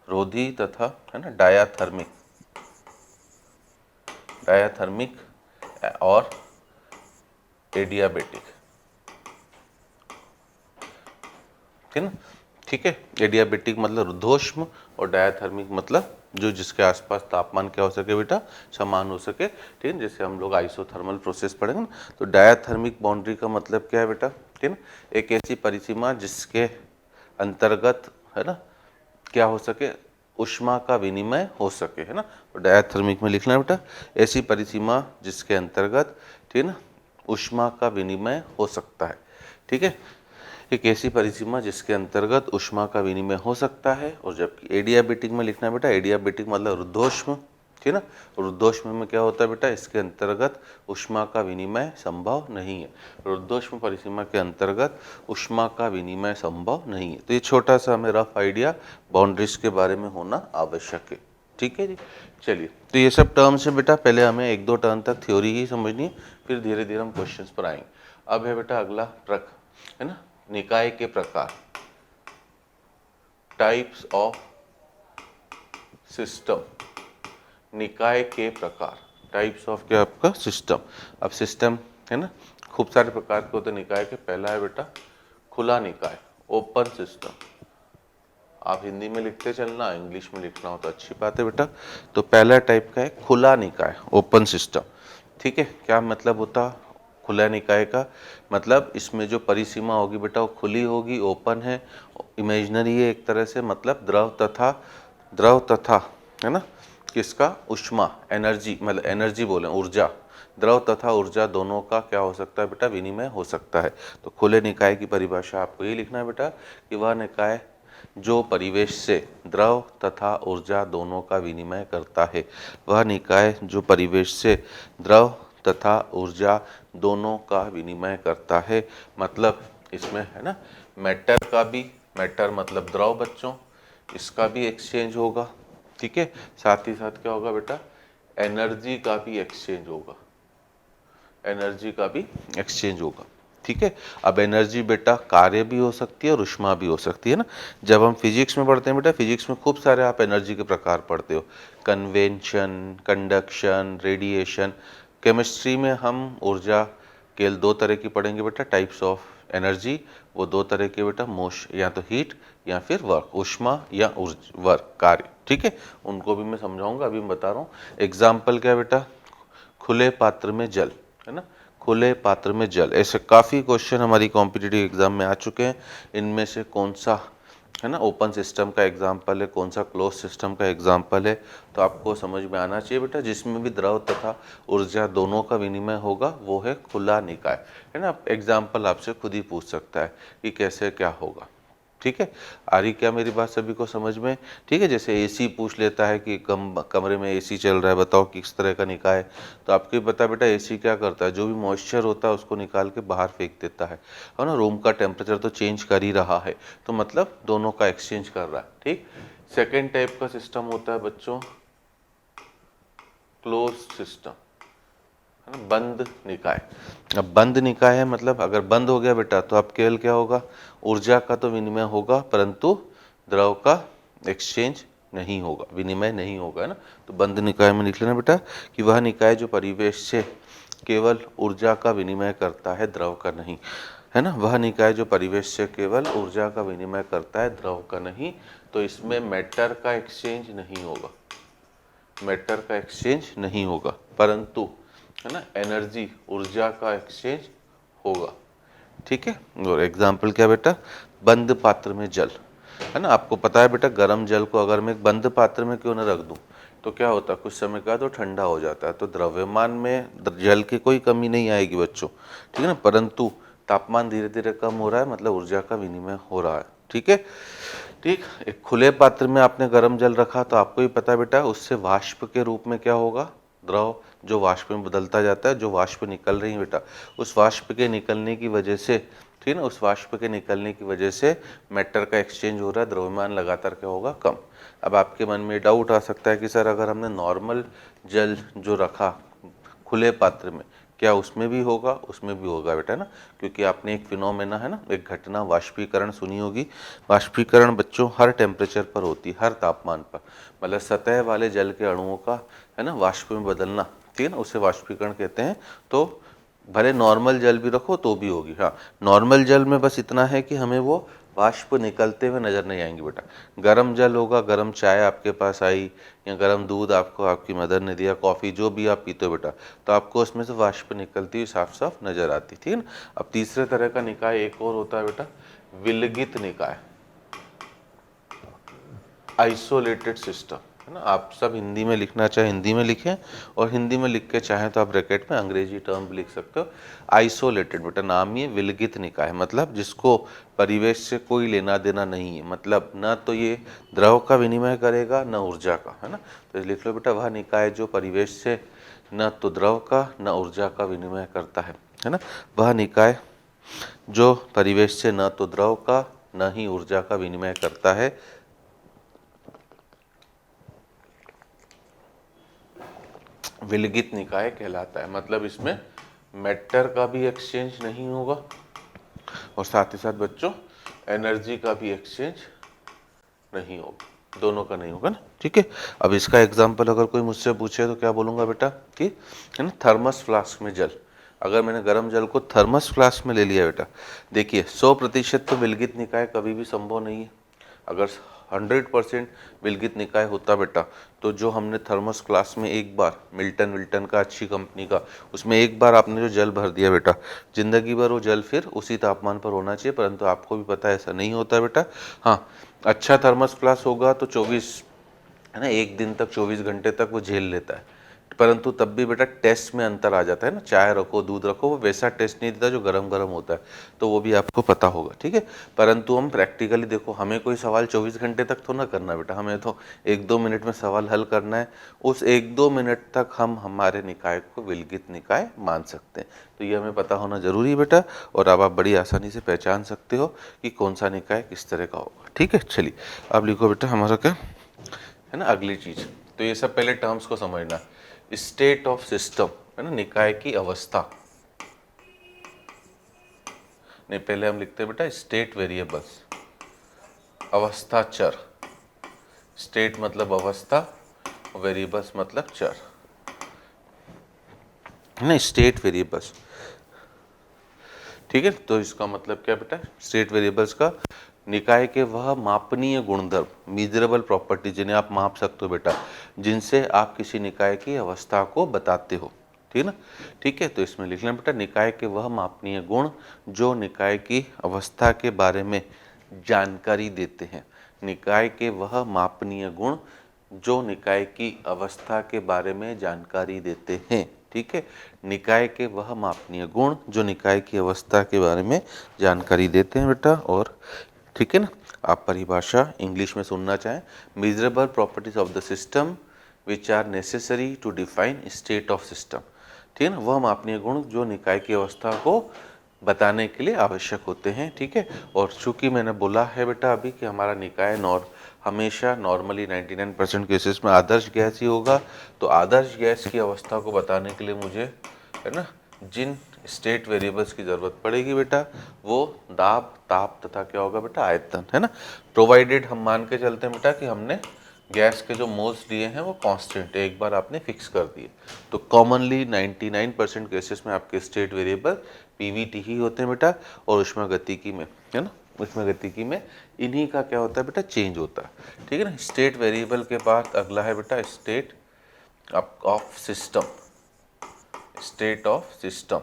रोधी तथा, है ना, डायाथर्मिक और एडियाबेटिक, ठीक है ना। ठीक है। एडियाबेटिक मतलब रुद्धोष्म और डायाथर्मिक मतलब जो जिसके आसपास तापमान क्या हो सके बेटा? समान हो सके, ठीक है। जैसे हम लोग आइसोथर्मल प्रोसेस पढ़ेंगे ना, तो डायाथर्मिक बाउंड्री का मतलब क्या है बेटा? ठीक है ना, एक ऐसी परिसीमा जिसके अंतर्गत, है ना, क्या हो सके? ऊष्मा का विनिमय हो सके, है ना। तो डायाथर्मिक में लिखना है बेटा ऐसी परिसीमा जिसके अंतर्गत, ठीक है ना, ऊष्मा का विनिमय हो सकता है। ठीक है। एक ऐसी परिसीमा जिसके अंतर्गत ऊष्मा का विनिमय हो सकता है। और जबकि एडियाबेटिक में लिखना है बेटा, एडियाबेटिक मतलब रुद्धोष्म, ठीक है ना। रुद्धोष्म में क्या होता है बेटा? इसके अंतर्गत ऊष्मा का विनिमय संभव नहीं है। रुद्धोष्म परिसीमा के अंतर्गत ऊष्मा का विनिमय संभव नहीं है। तो ये छोटा सा हमें रफ आइडिया बाउंड्रीज के बारे में होना आवश्यक है। ठीक है जी। चलिए, तो ये सब टर्म्स है बेटा, पहले हमें एक दो टर्म तक थ्योरी ही समझनी है, फिर धीरे धीरे हम क्वेश्चंस पर आएंगे। अब है बेटा अगला है ना, निकाय के प्रकार, टाइप्स ऑफ सिस्टम। निकाय के प्रकार, टाइप्स ऑफ क्या? आपका सिस्टम। अब सिस्टम, है ना, खूब सारे प्रकार के होते हैं निकाय के। पहला है बेटा खुला निकाय, ओपन सिस्टम। आप हिंदी में लिखते चलना, इंग्लिश में लिखना हो तो अच्छी बात है बेटा। तो पहला टाइप का है खुला निकाय, ओपन सिस्टम। ठीक है। क्या मतलब होता खुला निकाय का? मतलब इसमें जो परिसीमा होगी बेटा वो खुली होगी, ओपन है, इमेजिनरी है एक तरह से, मतलब द्रव तथा, है ना, किसका? ऊष्मा, एनर्जी, मतलब एनर्जी बोले, ऊर्जा, द्रव तथा ऊर्जा दोनों का क्या हो सकता है बेटा? विनिमय हो सकता है। तो खुले निकाय की परिभाषा आपको ये लिखना है बेटा कि वह निकाय जो परिवेश से द्रव तथा ऊर्जा दोनों का विनिमय करता है। वह निकाय जो परिवेश से द्रव तथा ऊर्जा दोनों का विनिमय करता है। मतलब इसमें, है ना, मैटर का भी, मैटर मतलब द्रव बच्चों, इसका भी एक्सचेंज होगा। ठीक है। साथ ही साथ क्या होगा बेटा? एनर्जी का भी एक्सचेंज होगा। एनर्जी का भी एक्सचेंज होगा। ठीक है, अब एनर्जी बेटा कार्य भी हो सकती है और ऊष्मा भी हो सकती है ना। जब हम फिजिक्स में पढ़ते हैं बेटा, फिजिक्स में खूब सारे आप एनर्जी के प्रकार पढ़ते हो, कन्वेंशन, कंडक्शन, रेडिएशन। केमिस्ट्री में हम ऊर्जा केवल दो तरह की पढ़ेंगे बेटा, टाइप्स ऑफ एनर्जी। वो दो तरह के बेटा, मोशन या तो हीट या फिर वर्क, ऊष्मा या वर्क, कार्य। ठीक है, उनको भी मैं समझाऊंगा, अभी मैं बता रहा हूँ। एग्जाम्पल क्या बेटा, खुले पात्र में जल, है ना, खुले पात्र में जल। ऐसे काफ़ी क्वेश्चन हमारी कॉम्पिटिटिव एग्जाम में आ चुके हैं। इनमें से कौन सा, है ना, ओपन सिस्टम का एग्जाम्पल है, कौन सा क्लोज सिस्टम का एग्जाम्पल है, तो आपको समझ में आना चाहिए बेटा। जिसमें भी द्रव तथा ऊर्जा दोनों का विनिमय होगा वो है खुला निकाय, है ना। एग्जाम्पल आपसे खुद ही पूछ सकता है कि कैसे क्या होगा। ठीक है, आ रही क्या मेरी बात सभी को समझ में? ठीक है, जैसे एसी पूछ लेता है कि कमरे में एसी चल रहा है, बताओ किस तरह का निकाय। तो आपको ही पता बेटा एसी क्या करता है, जो भी मॉइस्चर होता है उसको निकाल के बाहर फेंक देता है ना। रूम का टेम्परेचर तो चेंज कर ही रहा है, तो मतलब दोनों का एक्सचेंज कर रहा है। ठीक, सेकेंड टाइप का सिस्टम होता है बच्चों क्लोज सिस्टम, है ना, बंद निकाय। अब बंद निकाय है मतलब अगर बंद हो गया बेटा तो अब केवल क्या होगा, ऊर्जा का तो विनिमय होगा परंतु द्रव का एक्सचेंज नहीं होगा, विनिमय नहीं होगा, है ना। तो बंद निकाय में लिख लेना बेटा कि वह निकाय जो परिवेश से केवल ऊर्जा का विनिमय करता है, द्रव का नहीं, है ना। वह निकाय जो परिवेश से केवल ऊर्जा का विनिमय करता है, द्रव का नहीं। तो इसमें मैटर का एक्सचेंज नहीं होगा, मैटर का एक्सचेंज नहीं होगा, परंतु, है ना, एनर्जी, ऊर्जा का एक्सचेंज होगा। ठीक है, और एग्जाम्पल क्या बेटा, बंद पात्र में जल, है ना। आपको पता है बेटा गर्म जल को अगर मैं एक बंद पात्र में क्यों ना रख दूं तो क्या होता है, कुछ समय का तो ठंडा हो जाता है। तो द्रव्यमान में जल की कोई कमी नहीं आएगी बच्चों, ठीक है ना, परंतु तापमान धीरे धीरे कम हो रहा है, मतलब ऊर्जा का विनिमय हो रहा है। ठीक है, ठीक। एक खुले पात्र में आपने गर्म जल रखा तो आपको ही पता है बेटा उससे वाष्प के रूप में क्या होगा, द्रव जो वाष्प में बदलता जाता है, जो वाष्प निकल रही है बेटा, उस वाष्प के निकलने की वजह से, ठीक है ना, उस वाष्प के निकलने की वजह से मैटर का एक्सचेंज हो रहा है, द्रव्यमान लगातार क्या होगा, कम। अब आपके मन में डाउट आ सकता है कि सर अगर हमने नॉर्मल जल जो रखा खुले पात्र में, क्या उसमें भी होगा? उसमें भी होगा बेटा, ना, क्योंकि आपने एक फिनोमेना, है ना, एक घटना वाष्पीकरण सुनी होगी। वाष्पीकरण बच्चों हर टेम्परेचर पर होती है, हर तापमान पर, मतलब सतह वाले जल के अणुओं का, है ना, वाष्प में बदलना, ठीक है ना, उसे वाष्पीकरण कहते हैं। तो भले नॉर्मल जल भी रखो तो भी होगी। हाँ, नॉर्मल जल में बस इतना है कि हमें वो वाष्प निकलते हुए नजर नहीं आएंगे बेटा। गर्म जल होगा, गर्म चाय आपके पास आई या गर्म दूध आपको आपकी मदर ने दिया, कॉफ़ी जो भी आप पीते हो बेटा, तो आपको उसमें से वाष्प निकलती हुई साफ साफ नजर आती, ठीक है ना। अब तीसरे तरह का निकाय एक और होता है बेटा, विलगित निकाय, आइसोलेटेड सिस्टम, है ना। आप सब हिंदी में लिखना चाहे हिंदी में लिखें, और हिंदी में लिख के चाहें तो आप ब्रैकेट में अंग्रेजी टर्म भी लिख सकते हो। आइसोलेटेड बेटा नाम ही विलगित निकाय, मतलब जिसको परिवेश से कोई लेना देना नहीं है, मतलब न तो ये द्रव का विनिमय करेगा न ऊर्जा का, है ना। तो लिख लो बेटा वह निकाय जो परिवेश से न तो द्रव का न ऊर्जा का विनिमय करता है ना। वह निकाय जो परिवेश से न तो द्रव का न ही ऊर्जा का विनिमय करता है, विलगित निकाय कहलाता है। मतलब इसमें मैटर का भी एक्सचेंज नहीं होगा और साथ ही साथ बच्चों एनर्जी का भी एक्सचेंज नहीं होगा, दोनों का नहीं होगा ना। ठीक है, अब इसका एग्जांपल अगर कोई मुझसे पूछे तो क्या बोलूँगा बेटा कि, है ना, थर्मस फ्लास्क में जल। अगर मैंने गर्म जल को थर्मस फ्लास्क में ले लिया बेटा, देखिए 100% तो विलगित निकाय कभी भी संभव नहीं है। अगर 100% विलगित निकाय होता बेटा तो जो हमने थर्मस फ्लास्क में एक बार मिल्टन विल्टन का अच्छी कंपनी का, उसमें एक बार आपने जो जल भर दिया बेटा, जिंदगी भर वो जल फिर उसी तापमान पर होना चाहिए, परंतु आपको भी पता है ऐसा नहीं होता बेटा। हाँ, अच्छा थर्मस फ्लास्क होगा तो 24, है ना, एक दिन तक 24 घंटे तक वो झेल लेता है, परंतु तब भी बेटा टेस्ट में अंतर आ जाता है ना। चाय रखो दूध रखो वो वैसा टेस्ट नहीं देता जो गरम गरम होता है, तो वो भी आपको पता होगा। ठीक है, परंतु हम प्रैक्टिकली देखो, हमें कोई सवाल 24 घंटे तक तो ना करना बेटा, हमें तो 1-2 मिनट में सवाल हल करना है। उस 1-2 मिनट तक हम हमारे निकाय को विलगित निकाय मान सकते हैं, तो ये हमें पता होना जरूरी है बेटा। और अब आप बड़ी आसानी से पहचान सकते हो कि कौन सा निकाय किस तरह का होगा। ठीक है, चलिए अब लिखो बेटा हमारा क्या है ना, अगली चीज। तो ये सब पहले टर्म्स को समझना, स्टेट ऑफ सिस्टम, है ना, निकाय की अवस्था, नहीं, पहले हम लिखते हैं बेटा स्टेट वेरिएबल्स, अवस्था चर। स्टेट मतलब अवस्था, वेरिएबल्स मतलब चर, नहीं स्टेट वेरिएबल्स। ठीक है, तो इसका मतलब क्या बेटा, स्टेट वेरिएबल्स का निकाय के वह मापनीय गुणधर्म, मीजरेबल प्रॉपर्टी, जिन्हें आप माप सकते हो बेटा, जिनसे आप किसी निकाय की अवस्था को बताते हो। ठीक है ना, ठीक है, तो इसमें लिख लेना बेटा, निकाय के वह मापनीय गुण जो निकाय की अवस्था के बारे में जानकारी देते हैं। निकाय के वह मापनीय गुण जो निकाय की अवस्था के बारे में जानकारी देते हैं। ठीक है, निकाय के वह मापनीय गुण जो निकाय की अवस्था के बारे में जानकारी देते हैं बेटा। और ठीक है ना, आप परिभाषा इंग्लिश में सुनना चाहें, measurable properties of the system which are necessary to define state of system. ठीक है ना, वह मापनीय गुण जो निकाय की अवस्था को बताने के लिए आवश्यक होते हैं। ठीक है, और चूंकि मैंने बोला है बेटा अभी कि हमारा निकाय हमेशा नॉर्मली 99% केसेस में आदर्श गैस ही होगा, तो आदर्श गैस की अवस्था को बताने के लिए मुझे, है ना, जिन स्टेट वेरिएबल्स की ज़रूरत पड़ेगी बेटा, वो दाब, ताप तथा क्या होगा बेटा, आयतन, है ना। प्रोवाइडेड हम मान के चलते हैं बेटा कि हमने गैस के जो मोल्स दिए हैं वो कांस्टेंट है, एक बार आपने फिक्स कर दिए, तो कॉमनली 99% केसेस में आपके स्टेट वेरिएबल पीवीटी ही होते हैं बेटा। और ऊष्मागतिकी में, है ना, ऊष्मागतिकी में इन्हीं का क्या होता है बेटा, चेंज होता है। ठीक है ना, स्टेट वेरिएबल के बाद अगला है बेटा state of system, state of system.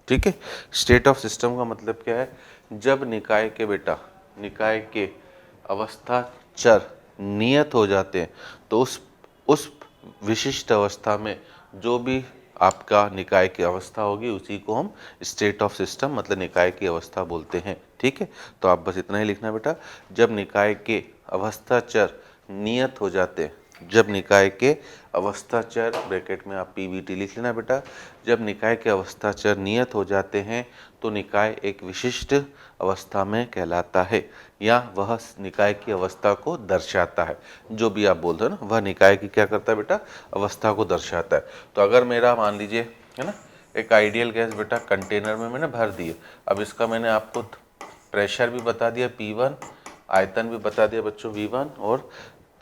ठीक है, स्टेट ऑफ सिस्टम का मतलब क्या है, जब निकाय के बेटा, निकाय के अवस्था चर नियत हो जाते हैं, तो उस विशिष्ट अवस्था में जो भी आपका निकाय की अवस्था होगी उसी को हम स्टेट ऑफ सिस्टम मतलब निकाय की अवस्था बोलते हैं। ठीक है, तो आप बस इतना ही लिखना बेटा, जब निकाय के अवस्था चर नियत हो जाते हैं, जब निकाय के अवस्था चर, ब्रैकेट में आप पीवीटी लिख लेना बेटा, जब निकाय के अवस्था चर नियत हो जाते हैं तो निकाय एक विशिष्ट अवस्था में कहलाता है, या वह निकाय की अवस्था को दर्शाता है। जो भी आप बोलते हो ना, वह निकाय की क्या करता है बेटा, अवस्था को दर्शाता है। तो अगर मेरा मान लीजिए, है ना, एक आइडियल गैस बेटा कंटेनर में मैंने भर दी है, अब इसका मैंने आपको प्रेशर भी बता दिया P1, आयतन भी बता दिया बच्चों V1, और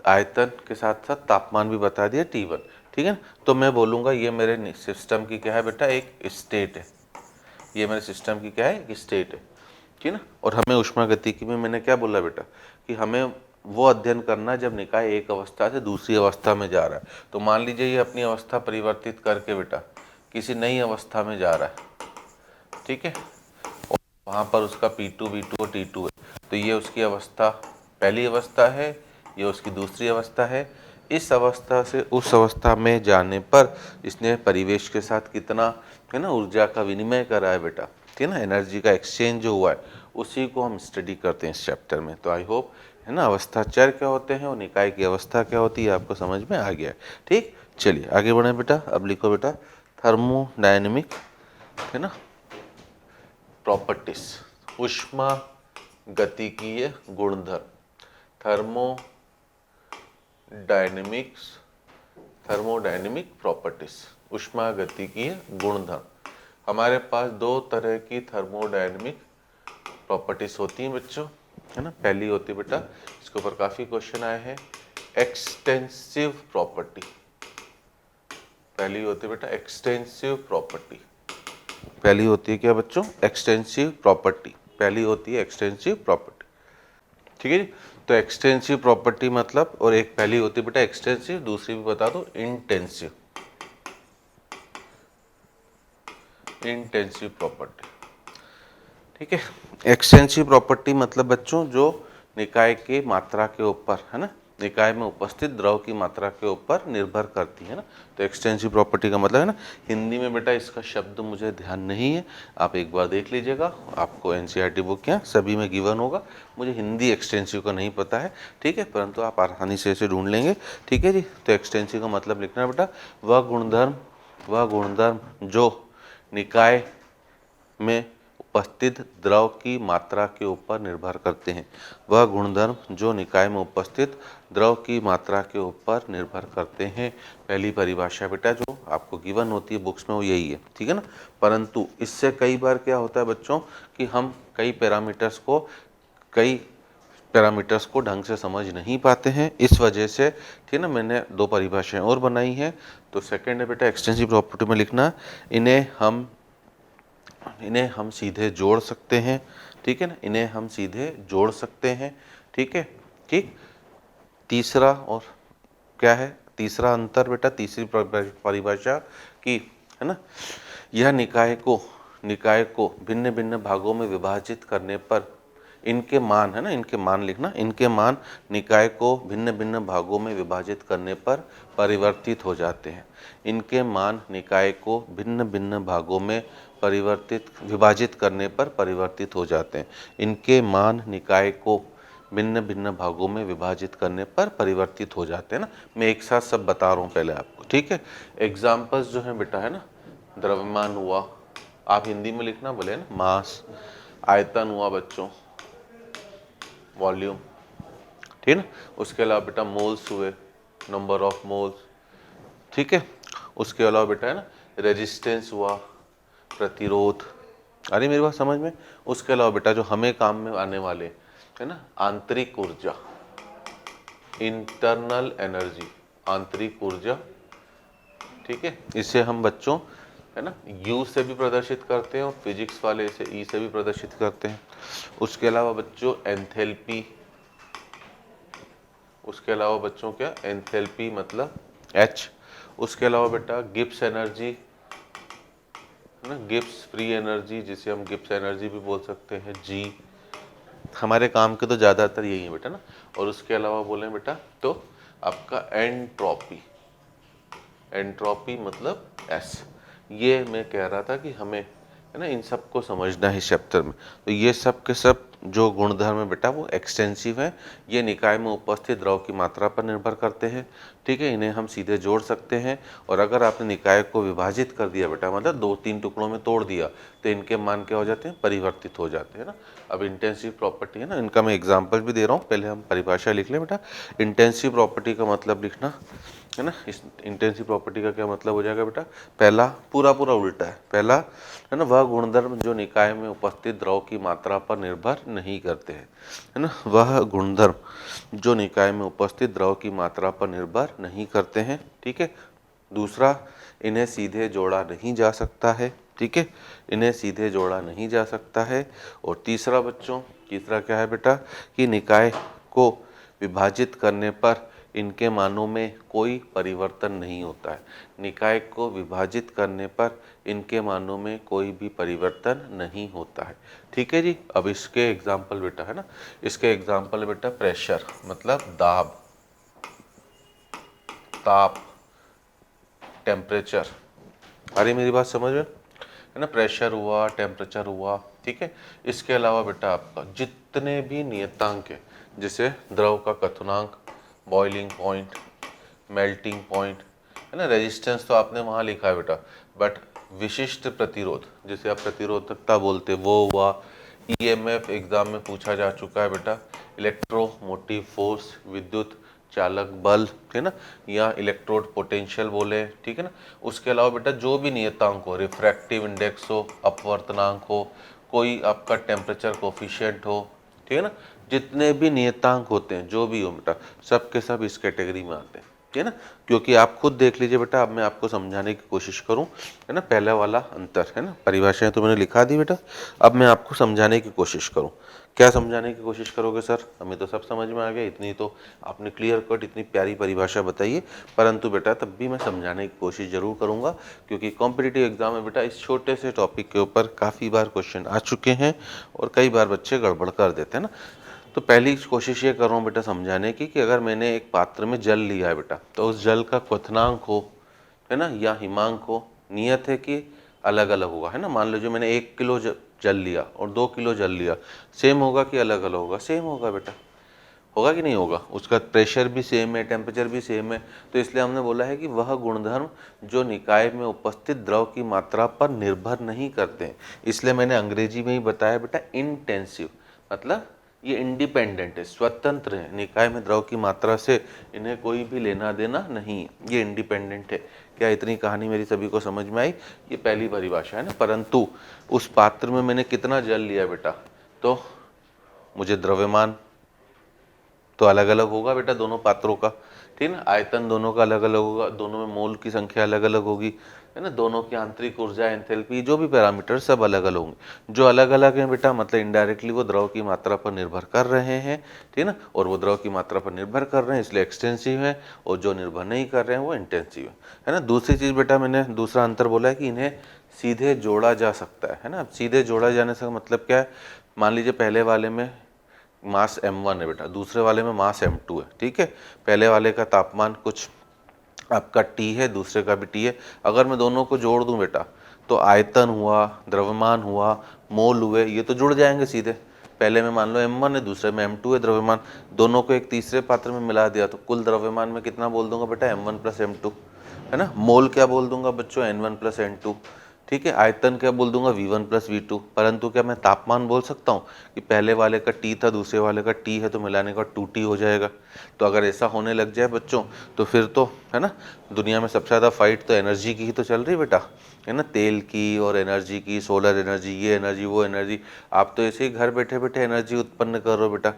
आयतन के साथ साथ तापमान भी बता दिया T1। ठीक है ना, तो मैं बोलूँगा ये मेरे सिस्टम की क्या है बेटा, एक स्टेट है, ये मेरे सिस्टम की क्या है, एक स्टेट है। ठीक है ना, और हमें ऊष्मागतिकी में मैंने क्या बोला बेटा कि हमें वो अध्ययन करना जब निकाय एक अवस्था से दूसरी अवस्था में जा रहा है। तो मान लीजिए ये अपनी अवस्था परिवर्तित करके बेटा किसी नई अवस्था में जा रहा है, ठीक है, और वहाँ पर उसका P2, V2 और T2 है, तो ये उसकी अवस्था पहली अवस्था है, ये उसकी दूसरी अवस्था है। इस अवस्था से उस अवस्था में जाने पर इसने परिवेश के साथ कितना, है ना, ऊर्जा का विनिमय करा है बेटा, ठीक है ना, एनर्जी का एक्सचेंज जो हुआ है उसी को हम स्टडी करते हैं इस चैप्टर में। तो आई होप, है ना, अवस्था चर क्या होते हैं और निकाय की अवस्था क्या होती है आपको समझ में आ गया है। ठीक, चलिए आगे बढ़े बेटा। अब लिखो बेटा थर्मोडायनेमिक, है ना, प्रॉपर्टीज, ऊष्मा गतिकीय गुणधर्म, थर्मोडायनेमिक प्रॉपर्टीज, ऊष्मागतिकीय गुणधर्म। हमारे पास दो तरह की थर्मोडायनेमिक प्रॉपर्टीज होती हैं बच्चों, है ना। पहली होती है बेटा, इसके ऊपर काफी क्वेश्चन आए हैं, एक्सटेंसिव प्रॉपर्टी। पहली होती है बेटा एक्सटेंसिव प्रॉपर्टी, पहली होती है क्या बच्चों, एक्सटेंसिव प्रॉपर्टी, पहली होती है एक्सटेंसिव प्रॉपर्टी। ठीक है जी, तो एक्सटेंसिव प्रॉपर्टी मतलब, और एक पहली होती है बेटा एक्सटेंसिव, दूसरी भी बता दो इंटेंसिव, इंटेंसिव प्रॉपर्टी। ठीक है, एक्सटेंसिव प्रॉपर्टी मतलब बच्चों जो निकाय के मात्रा के ऊपर, है ना, निकाय में उपस्थित द्रव की मात्रा के ऊपर निर्भर करती है ना। तो एक्सटेंसिव प्रॉपर्टी का मतलब है ना, हिंदी में बेटा इसका शब्द मुझे ध्यान नहीं है, आप एक बार देख लीजिएगा, आपको एनसीईआरटी बुक या सभी में गिवन होगा, मुझे हिंदी एक्सटेंसिव का नहीं पता है। ठीक है, परंतु आप आसानी से इसे ढूंढ लेंगे। ठीक है जी, तो एक्सटेंसिव का मतलब लिखना बेटा, वह गुणधर्म जो निकाय में उपस्थित द्रव की मात्रा के ऊपर निर्भर करते हैं। वह गुणधर्म जो निकाय में उपस्थित द्रव की मात्रा के ऊपर निर्भर करते हैं। पहली परिभाषा बेटा जो आपको गिवन होती है बुक्स में वो यही है, ठीक है ना। परंतु इससे कई बार क्या होता है बच्चों कि हम कई पैरामीटर्स को ढंग से समझ नहीं पाते हैं, इस वजह से, ठीक है ना, मैंने दो परिभाषाएं और बनाई हैं। तो सेकंड है बेटा एक्सटेंसिव प्रॉपर्टी में लिखना, इन्हें हम सीधे जोड़ सकते हैं, ठीक है ना, इन्हें हम सीधे जोड़ सकते हैं, ठीक है, ठीक। तीसरा और क्या है, तीसरा अंतर बेटा, तीसरी परिभाषा की, है ना, यह निकाय को भिन्न भिन्न भागों में विभाजित करने पर इनके मान, है ना, इनके मान लिखना, इनके मान निकाय को भिन्न भिन्न भागों में विभाजित करने पर परिवर्तित हो जाते हैं। इनके मान निकाय को भिन्न भिन्न भागों में विभाजित करने पर परिवर्तित हो जाते हैं। इनके मान निकाय को भिन्न भिन्न भागों में विभाजित करने पर परिवर्तित हो जाते हैं ना। मैं एक साथ सब बता रहा हूँ पहले आपको, ठीक है। एग्जाम्पल्स जो है बेटा, है ना, द्रव्यमान हुआ, आप हिंदी में लिखना बोले ना, मास। आयतन हुआ बच्चों, वॉल्यूम, ठीक है ना। उसके अलावा बेटा मोल्स हुए, नंबर ऑफ मोल्स, ठीक है। उसके अलावा बेटा, है ना, रेजिस्टेंस हुआ, प्रतिरोध। अरे मेरी बात समझ में। उसके अलावा बेटा जो हमें काम में आने वाले, है ना, आंतरिक ऊर्जा, इंटरनल एनर्जी, आंतरिक ऊर्जा, ठीक है। इसे हम बच्चों, है ना, यू से भी प्रदर्शित करते हैं और फिजिक्स वाले इसे ई से भी प्रदर्शित करते हैं। उसके अलावा बच्चों एंथैल्पी, उसके अलावा बच्चों क्या, एंथैल्पी मतलब एच। उसके अलावा बेटा गिब्स एनर्जी, है ना, गिब्स फ्री एनर्जी, जिसे हम गिब्स एनर्जी भी बोल सकते हैं, जी। हमारे काम के तो ज़्यादातर यही है बेटा ना। और उसके अलावा बोलें बेटा तो आपका एंट्रोपी, एंट्रोपी मतलब एस। ये मैं कह रहा था कि हमें, है ना, इन सब को समझना है इस चैप्टर में। तो ये सब के सब जो गुणधर्म है बेटा वो एक्सटेंसिव है। ये निकाय में उपस्थित द्रव की मात्रा पर निर्भर करते हैं, ठीक है। इन्हें हम सीधे जोड़ सकते हैं। और अगर आपने निकाय को विभाजित कर दिया बेटा, मतलब 2-3 टुकड़ों में तोड़ दिया, तो इनके मान क्या हो जाते हैं, परिवर्तित हो जाते हैं ना। अब इंटेंसिव प्रॉपर्टी है ना, इनका मैं एग्जाम्पल भी दे रहा हूँ, पहले हम परिभाषा लिख लें बेटा। इंटेंसिव प्रॉपर्टी का मतलब लिखना, है ना, इस इंटेंसिव प्रॉपर्टी का क्या मतलब हो जाएगा बेटा, पहला पूरा उल्टा है। पहला, है ना, वह गुणधर्म जो निकाय में उपस्थित द्रव की मात्रा पर निर्भर नहीं करते हैं, है ना, वह गुणधर्म जो निकाय में उपस्थित द्रव की मात्रा पर निर्भर नहीं करते हैं, ठीक है। दूसरा, इन्हें सीधे जोड़ा नहीं जा सकता है, ठीक है, इन्हें सीधे जोड़ा नहीं जा सकता है। और तीसरा बच्चों, तीसरा क्या है बेटा कि निकाय को विभाजित करने पर इनके मानों में कोई परिवर्तन नहीं होता है। निकाय को विभाजित करने पर इनके मानों में कोई भी परिवर्तन नहीं होता है, ठीक है जी। अब इसके एग्जाम्पल बेटा, है ना, इसके एग्जाम्पल बेटा प्रेशर मतलब दाब, ताप, टेम्परेचर। अरे मेरी बात समझ में, है ना, प्रेशर हुआ, टेम्परेचर हुआ, ठीक है। इसके अलावा बेटा आपका जितने भी नियतांक है, जैसे द्रव का क्वथनांक, बॉइलिंग पॉइंट, मेल्टिंग पॉइंट, है ना, रेजिस्टेंस तो आपने वहाँ लिखा है बेटा, बट विशिष्ट प्रतिरोध जिसे आप प्रतिरोधकता बोलते वो हुआ। ईएमएफ एग्जाम में पूछा जा चुका है बेटा, इलेक्ट्रोमोटिव फोर्स, विद्युत चालक बल, है ना, या इलेक्ट्रोड पोटेंशियल बोले, ठीक है ना। उसके अलावा बेटा जो भी नियतांक हो, रिफ्रैक्टिव इंडेक्स हो, अपवर्तनांक हो, कोई आपका टेम्परेचर कोफिशिएंट हो, ठीक है ना, जितने भी नियतांक होते हैं जो भी हो बेटा, सब के सब इस कैटेगरी में आते हैं, ठीक है ना। क्योंकि आप खुद देख लीजिए बेटा, अब मैं आपको समझाने की कोशिश करूं, है ना, पहला वाला अंतर, है ना, परिभाषाएं तो मैंने लिखा दी बेटा, अब मैं आपको समझाने की कोशिश करूं। क्या समझाने की कोशिश करोगे सर, हमें तो सब समझ में आ गया, इतनी तो आपने क्लियर कट इतनी प्यारी परिभाषा बताई है, परंतु बेटा तब भी मैं समझाने की कोशिश जरूर करूंगा, क्योंकि कॉम्पिटिटिव एग्जाम में बेटा इस छोटे से टॉपिक के ऊपर काफ़ी बार क्वेश्चन आ चुके हैं और कई बार बच्चे गड़बड़ कर देते हैं ना। तो पहली कोशिश ये कर रहा हूँ बेटा समझाने की कि अगर मैंने एक पात्र में जल लिया है बेटा, तो उस जल का क्वथनांक हो, है ना, या हिमांक हो, नियत है कि अलग अलग होगा, है ना। मान लीजिए मैंने 1 किलो जल लिया और 2 किलो जल लिया, सेम होगा कि अलग अलग होगा, सेम होगा बेटा। होगा कि नहीं होगा, उसका प्रेशर भी सेम है, टेम्परेचर भी सेम है, तो इसलिए हमने बोला है कि वह गुणधर्म जो निकाय में उपस्थित द्रव की मात्रा पर निर्भर नहीं करते हैं। इसलिए मैंने अंग्रेजी में ही बताया बेटा इंटेंसिव, मतलब ये इंडिपेंडेंट है, स्वतंत्र है, निकाय में द्रव की मात्रा से इन्हें कोई भी लेना देना नहीं है, ये इंडिपेंडेंट है। क्या इतनी कहानी मेरी सभी को समझ में आई? ये पहली परिभाषा है ना। परंतु उस पात्र में मैंने कितना जल लिया बेटा, तो मुझे द्रव्यमान तो अलग अलग होगा बेटा दोनों पात्रों का, ठीक है ना। आयतन दोनों का अलग अलग होगा, दोनों में मोल की संख्या अलग अलग होगी, है ना। दोनों की आंतरिक ऊर्जा, एंथैल्पी, जो भी पैरामीटर सब अलग अलग होंगे। जो अलग अलग हैं बेटा मतलब इनडायरेक्टली वो द्रव की मात्रा पर निर्भर कर रहे हैं, ठीक है ना। और वो द्रव की मात्रा पर निर्भर कर रहे हैं इसलिए एक्सटेंसिव है, और जो निर्भर नहीं कर रहे हैं वो इंटेंसिव है ना। दूसरी चीज़ बेटा मैंने दूसरा अंतर बोला है कि इन्हें सीधे जोड़ा जा सकता है ना। सीधे जोड़ा जाने से मतलब क्या है, मान लीजिए पहले वाले में मास m1 है बेटा, दूसरे वाले में मास m2 है, ठीक है। पहले वाले का तापमान कुछ आपका T है, दूसरे का भी T है। अगर मैं दोनों को जोड़ दूं बेटा तो आयतन हुआ, द्रव्यमान हुआ, मोल हुए, ये तो जुड़ जाएंगे सीधे। पहले में मान लो m1 है, दूसरे में m2 है द्रव्यमान, दोनों को एक तीसरे पात्र में मिला दिया तो कुल द्रव्यमान में कितना बोल दूंगा बेटा, m1 प्लस m2, है ना। मोल क्या बोल दूंगा बच्चों, n1 प्लस n2, ठीक है। आयतन क्या बोल दूंगा, v1 प्लस v2। परंतु क्या मैं तापमान बोल सकता हूँ कि पहले वाले का T था, दूसरे वाले का T है, तो मिलाने का 2T हो जाएगा। तो अगर ऐसा होने लग जाए बच्चों तो फिर तो है ना, दुनिया में सबसे ज़्यादा फाइट तो एनर्जी की ही तो चल रही बेटा, है ना। तेल की और एनर्जी की, सोलर एनर्जी, ये एनर्जी वो एनर्जी। आप तो ऐसे ही घर बैठे बैठे एनर्जी उत्पन्न कर रहे हो बेटा।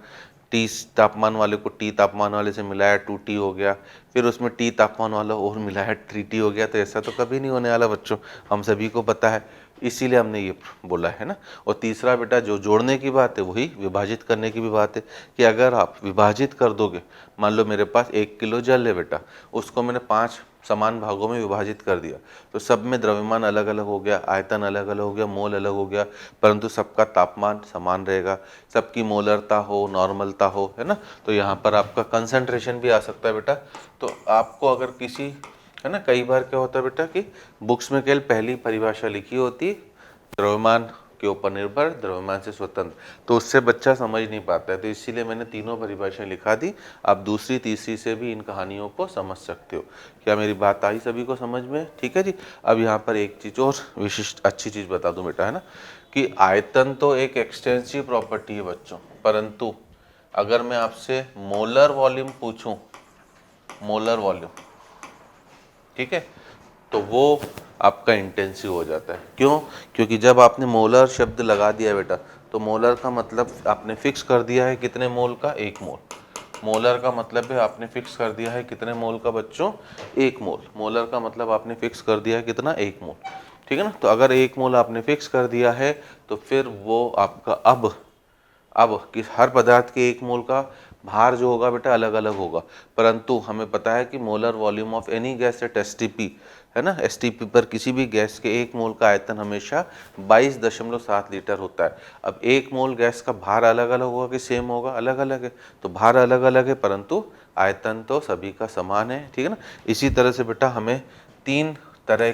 T तापमान वाले को T तापमान वाले से मिलाया 2T हो गया, फिर उसमें T तापमान वाला और मिलाया 3T हो गया। तो ऐसा तो कभी नहीं होने वाला बच्चों, हम सभी को पता है, इसीलिए हमने ये बोला है ना। और तीसरा बेटा जो जोड़ने की बात है वही विभाजित करने की भी बात है, कि अगर आप विभाजित कर दोगे, मान लो मेरे पास 1 किलो जल है बेटा, उसको मैंने 5 समान भागों में विभाजित कर दिया, तो सब में द्रव्यमान अलग अलग हो गया, आयतन अलग अलग हो गया, मोल अलग हो गया, परंतु सबका तापमान समान रहेगा, सबकी मोलरता हो, नॉर्मलता हो, है ना। तो यहाँ पर आपका कंसंट्रेशन भी आ सकता है बेटा। तो आपको अगर किसी, है ना, कई बार क्या होता है बेटा कि बुक्स में केवल पहली परिभाषा लिखी होती, द्रव्यमान के ऊपर निर्भर, द्रव्यमान से स्वतंत्र, तो उससे बच्चा समझ नहीं पाता है। तो इसीलिए मैंने तीनों परिभाषाएं लिखा दी। आप दूसरी तीसरी से भी इन कहानियों को समझ सकते हो। क्या मेरी बात आई सभी को समझ में? ठीक है जी। अब यहाँ पर एक चीज़ और विशिष्ट अच्छी चीज़ बता दूं बेटा, है ना, कि आयतन तो एक एक्सटेंसिव प्रॉपर्टी है बच्चों, परंतु अगर मैं आपसे मोलर वॉल्यूम पूछूं, मोलर वॉल्यूम, ठीक है, तो वो आपका इंटेंसिव हो जाता है। क्यों? क्योंकि जब आपने मोलर शब्द लगा दिया बेटा, तो मोलर का मतलब आपने फिक्स कर दिया है कितने मोल का, 1 मोल। मोलर का मतलब है आपने फिक्स कर दिया है कितने मोल का बच्चों, 1 मोल। मोलर का मतलब आपने फिक्स कर दिया है कितना, 1 मोल, ठीक है ना। तो अगर 1 मोल आपने फिक्स कर दिया है तो फिर वो आपका अब किस हर पदार्थ के 1 मोल का भार जो होगा बेटा अलग अलग होगा, परंतु हमें पता है कि molar volume of any gas at STP, है ना, एसटीपी पर किसी भी गैस के 1 मोल का आयतन हमेशा 22.7 लीटर होता है। अब 1 मोल गैस का भार अलग अलग होगा कि सेम होगा, अलग अलग है। तो भार अलग अलग है परंतु आयतन तो सभी का समान है, ठीक है ना। इसी तरह से बेटा हमें तीन तरह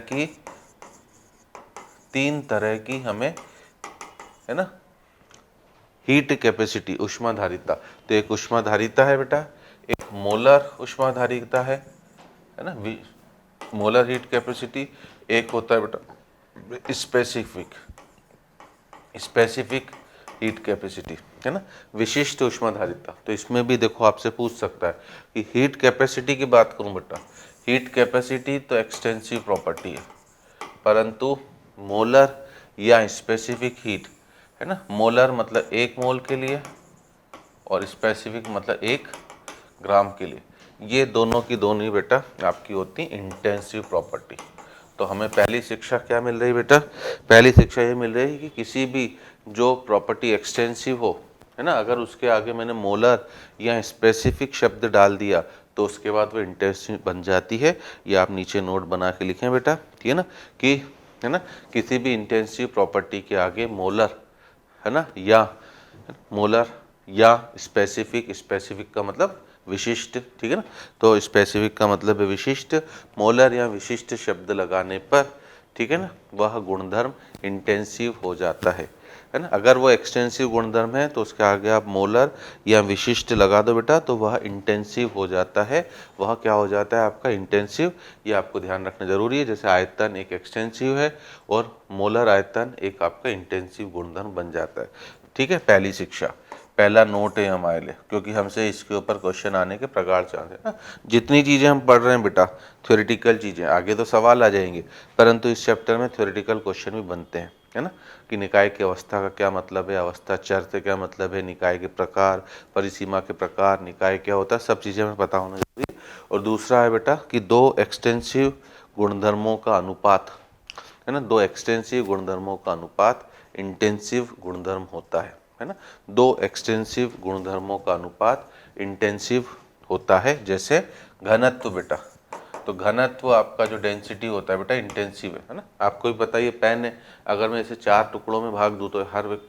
की हमें, है ना, हीट कैपेसिटी, ऊष्माधारिता। तो एक ऊष्माधारिता है बेटा, एक मोलर ऊष्माधारिता है ना, मोलर हीट कैपेसिटी। एक होता है बेटा स्पेसिफिक हीट कैपेसिटी, है ना, विशिष्ट ऊष्माधारिता। तो इसमें भी देखो आपसे पूछ सकता है कि हीट कैपेसिटी की बात करूं बेटा, हीट कैपेसिटी तो एक्सटेंसिव प्रॉपर्टी है, परंतु मोलर या स्पेसिफिक हीट, है ना, मोलर मतलब 1 मोल के लिए और स्पेसिफिक मतलब 1 ग्राम के लिए, ये दोनों की दोनों ही बेटा आपकी होती इंटेंसिव प्रॉपर्टी। तो हमें पहली शिक्षा क्या मिल रही बेटा, पहली शिक्षा ये मिल रही है कि किसी भी जो प्रॉपर्टी एक्सटेंसिव हो, है ना, अगर उसके आगे मैंने मोलर या स्पेसिफिक शब्द डाल दिया तो उसके बाद वो इंटेंसिव बन जाती है। ये आप नीचे नोट बना के लिखें बेटा, ठीक है ना, कि, है ना, किसी भी इंटेंसिव प्रॉपर्टी के आगे मोलर, है ना, या मोलर या स्पेसिफिक का मतलब विशिष्ट, ठीक है ना। तो स्पेसिफिक का मतलब है विशिष्ट, मोलर या विशिष्ट शब्द लगाने पर, ठीक है ना, वह गुणधर्म इंटेंसिव हो जाता है। है ना। अगर वो एक्सटेंसिव गुणधर्म है तो उसके आगे आप मोलर या विशिष्ट लगा दो बेटा, तो वह इंटेंसिव हो जाता है। वह क्या हो जाता है आपका इंटेंसिव, ये आपको ध्यान रखना जरूरी है। जैसे आयतन एक एक्सटेंसिव है और मोलर आयतन एक आपका इंटेंसिव गुणधर्म बन जाता है। ठीक है, पहली शिक्षा, पहला नोट है हमारे लिए, क्योंकि हमसे इसके ऊपर क्वेश्चन आने के प्रकार चांस है ना। जितनी चीज़ें हम पढ़ रहे हैं बेटा थ्योरेटिकल चीज़ें, आगे तो सवाल आ जाएंगे, परंतु इस चैप्टर में थ्योरेटिकल क्वेश्चन भी बनते हैं, है ना। कि निकाय की अवस्था का क्या मतलब है, अवस्था चर से क्या मतलब है, निकाय के प्रकार, परिसीमा के प्रकार, निकाय क्या होता है, सब चीज़ें हमें पता होना जरूरी है। और दूसरा है बेटा कि दो एक्सटेंसिव गुणधर्मों का अनुपात, है ना, दो एक्सटेंसिव गुणधर्मों का अनुपात इंटेंसिव गुणधर्म होता है ना। दो एक्सटेंसिव गुणधर्मों का अनुपात इंटेंसिव होता है। जैसे घनत्व बेटा, तो घनत्व आपका जो डेंसिटी होता है बेटा इंटेंसिव है ना। आपको भी पता है, ये पेन है, अगर मैं इसे 4 टुकड़ों में भाग दूं तो हर एक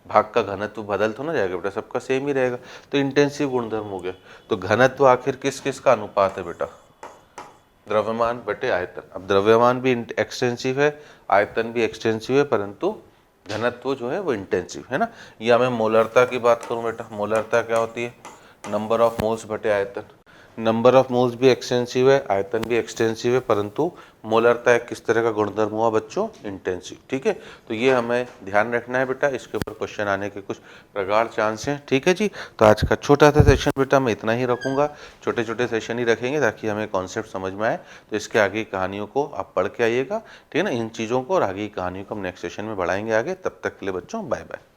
भाग का घनत्व बदल तो ना जाएगा बेटा, सबका सेम ही रहेगा, तो इंटेंसिव गुणधर्म हो गया। तो घनत्व आखिर किस किस का अनुपात है बेटा, द्रव्यमान बटे आयतन। अब द्रव्यमान भी एक्सटेंसिव है, आयतन भी एक्सटेंसिव है, परंतु घनत्व जो है वो इंटेंसिव है ना। या मैं मोलरता की बात करूं बेटा, मोलरता क्या होती है, नंबर ऑफ मोल्स बटे आयतन। नंबर ऑफ मोल्स भी एक्सटेंसिव है, आयतन भी एक्सटेंसिव है, परंतु मोलरता एक किस तरह का गुणधर्म हुआ बच्चों, इंटेंसिव। ठीक है, तो ये हमें ध्यान रखना है बेटा, इसके ऊपर क्वेश्चन आने के कुछ प्रगाढ़ चांस हैं। ठीक है जी, तो आज का छोटा सा सेशन बेटा मैं इतना ही रखूंगा, छोटे छोटे सेशन ही रखेंगे ताकि हमें कॉन्सेप्ट समझ में आए। तो इसके आगे की कहानियों को आप पढ़ के आइएगा, ठीक है ना, इन चीज़ों को, और आगे की कहानियों को हम नेक्स्ट सेशन में बढ़ाएंगे आगे। तब तक के लिए बच्चों बाय बाय।